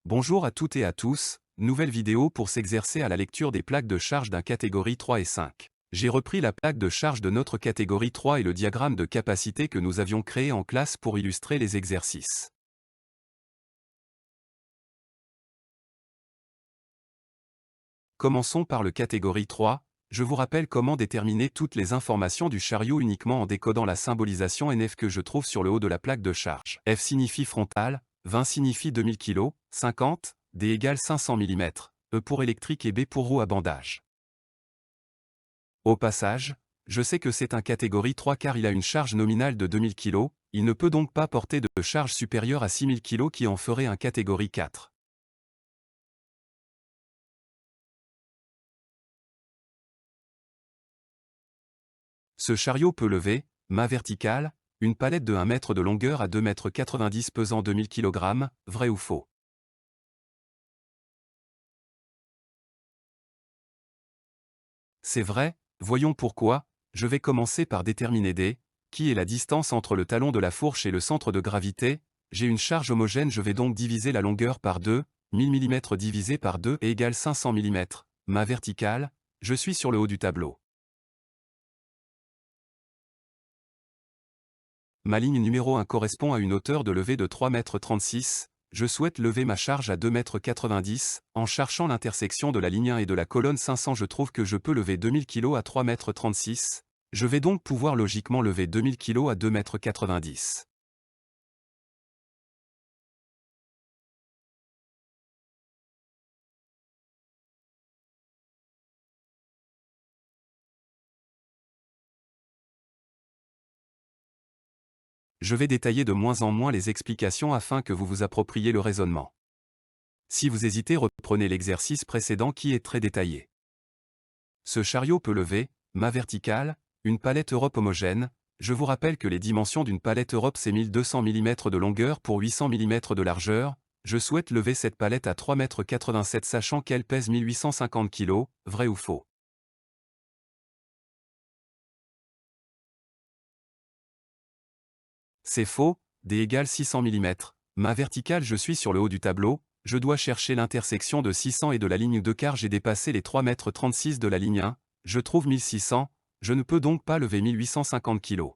Bonjour à toutes et à tous, nouvelle vidéo pour s'exercer à la lecture des plaques de charge d'un catégorie 3 et 5. J'ai repris la plaque de charge de notre catégorie 3 et le diagramme de capacité que nous avions créé en classe pour illustrer les exercices. Commençons par le catégorie 3. Je vous rappelle comment déterminer toutes les informations du chariot uniquement en décodant la symbolisation NF que je trouve sur le haut de la plaque de charge. F signifie frontal, 20 signifie 2000 kg, 50, D égale 500 mm, E pour électrique et B pour roue à bandage. Au passage, je sais que c'est un catégorie 3 car il a une charge nominale de 2000 kg, il ne peut donc pas porter de charge supérieure à 6000 kg qui en ferait un catégorie 4. Ce chariot peut lever, main verticale, une palette de 1 mètre de longueur à 2,90 m pesant 2000 kg, vrai ou faux? C'est vrai, voyons pourquoi. Je vais commencer par déterminer D, qui est la distance entre le talon de la fourche et le centre de gravité. J'ai une charge homogène, je vais donc diviser la longueur par 2, 1000 mm divisé par 2 égale 500 mm. Main verticale, je suis sur le haut du tableau. Ma ligne numéro 1 correspond à une hauteur de levée de 3,36 m. Je souhaite lever ma charge à 2,90 m. En cherchant l'intersection de la ligne 1 et de la colonne 500, je trouve que je peux lever 2000 kg à 3,36 m. Je vais donc pouvoir logiquement lever 2000 kg à 2,90 m. Je vais détailler de moins en moins les explications afin que vous vous appropriez le raisonnement. Si vous hésitez, reprenez l'exercice précédent qui est très détaillé. Ce chariot peut lever, main verticale, une palette Europe homogène. Je vous rappelle que les dimensions d'une palette Europe c'est 1200 mm de longueur pour 800 mm de largeur. Je souhaite lever cette palette à 3,87 m sachant qu'elle pèse 1850 kg, vrai ou faux? C'est faux, D égale 600 mm. Main verticale, je suis sur le haut du tableau, je dois chercher l'intersection de 600 et de la ligne 2 car j'ai dépassé les 3,36 m de la ligne 1, je trouve 1600, je ne peux donc pas lever 1850 kg.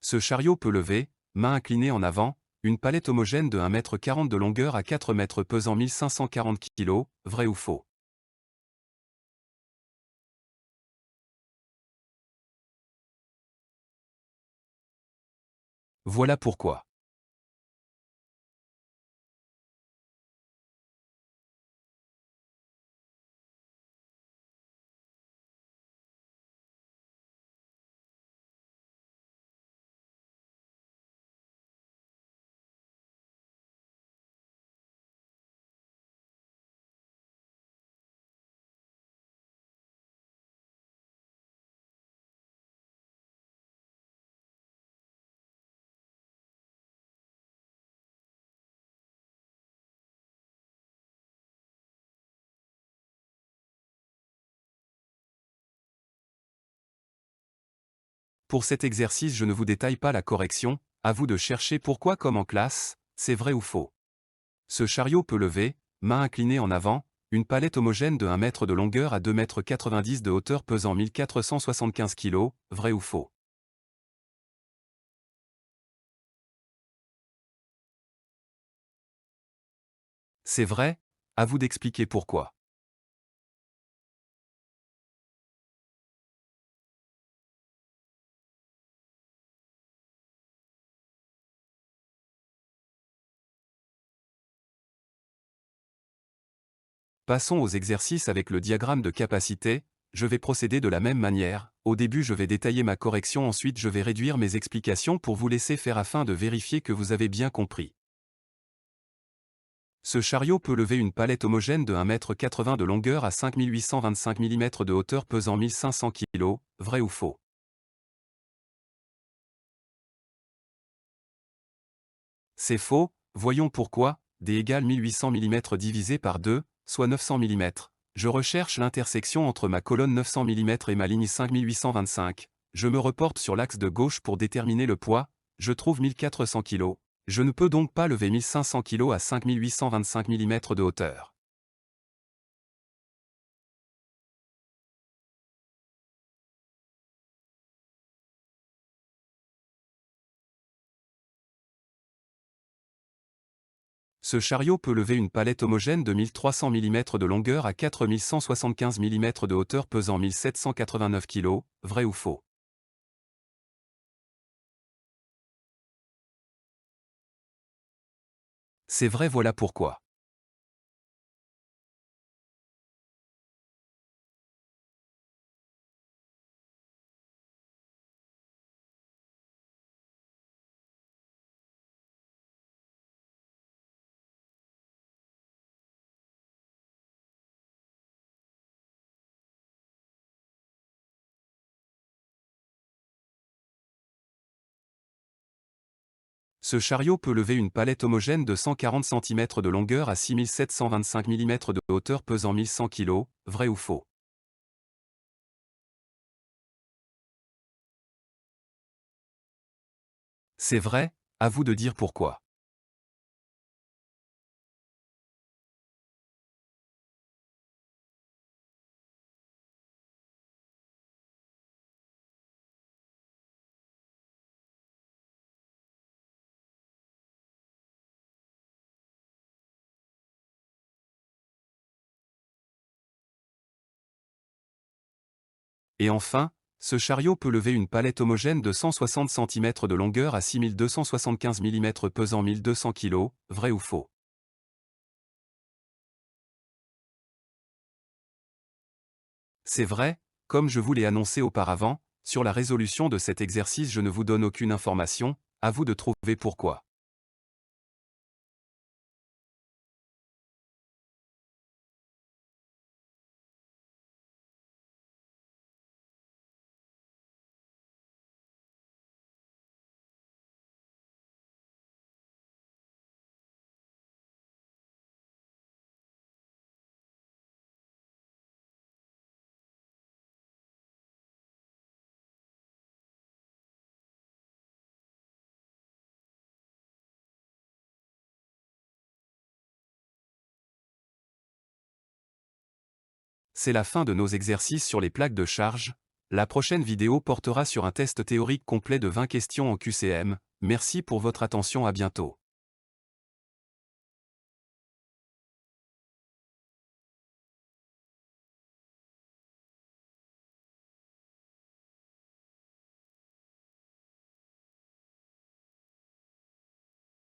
Ce chariot peut lever, main inclinée en avant, une palette homogène de 1,40 m de longueur à 4 mètres pesant 1540 kg, vrai ou faux? Voilà pourquoi. Pour cet exercice, je ne vous détaille pas la correction, à vous de chercher pourquoi comme en classe, c'est vrai ou faux. Ce chariot peut lever, main inclinée en avant, une palette homogène de 1 mètre de longueur à 2,90 m de hauteur pesant 1475 kg, vrai ou faux? C'est vrai, à vous d'expliquer pourquoi. Passons aux exercices avec le diagramme de capacité. Je vais procéder de la même manière. Au début, je vais détailler ma correction, ensuite je vais réduire mes explications pour vous laisser faire afin de vérifier que vous avez bien compris. Ce chariot peut lever une palette homogène de 1,80 m de longueur à 5825 mm de hauteur pesant 1500 kg, vrai ou faux? C'est faux, voyons pourquoi. D égale 1800 mm divisé par 2, soit 900 mm. Je recherche l'intersection entre ma colonne 900 mm et ma ligne 5825. Je me reporte sur l'axe de gauche pour déterminer le poids, je trouve 1400 kg. Je ne peux donc pas lever 1500 kg à 5825 mm de hauteur. Ce chariot peut lever une palette homogène de 1300 mm de longueur à 4175 mm de hauteur pesant 1789 kg, vrai ou faux? C'est vrai, voilà pourquoi. Ce chariot peut lever une palette homogène de 140 cm de longueur à 6725 mm de hauteur pesant 1100 kg, vrai ou faux? C'est vrai, à vous de dire pourquoi. Et enfin, ce chariot peut lever une palette homogène de 160 cm de longueur à 6275 mm pesant 1200 kg, vrai ou faux? C'est vrai, comme je vous l'ai annoncé auparavant, sur la résolution de cet exercice je ne vous donne aucune information, à vous de trouver pourquoi. C'est la fin de nos exercices sur les plaques de charge. La prochaine vidéo portera sur un test théorique complet de 20 questions en QCM. Merci pour votre attention, à bientôt.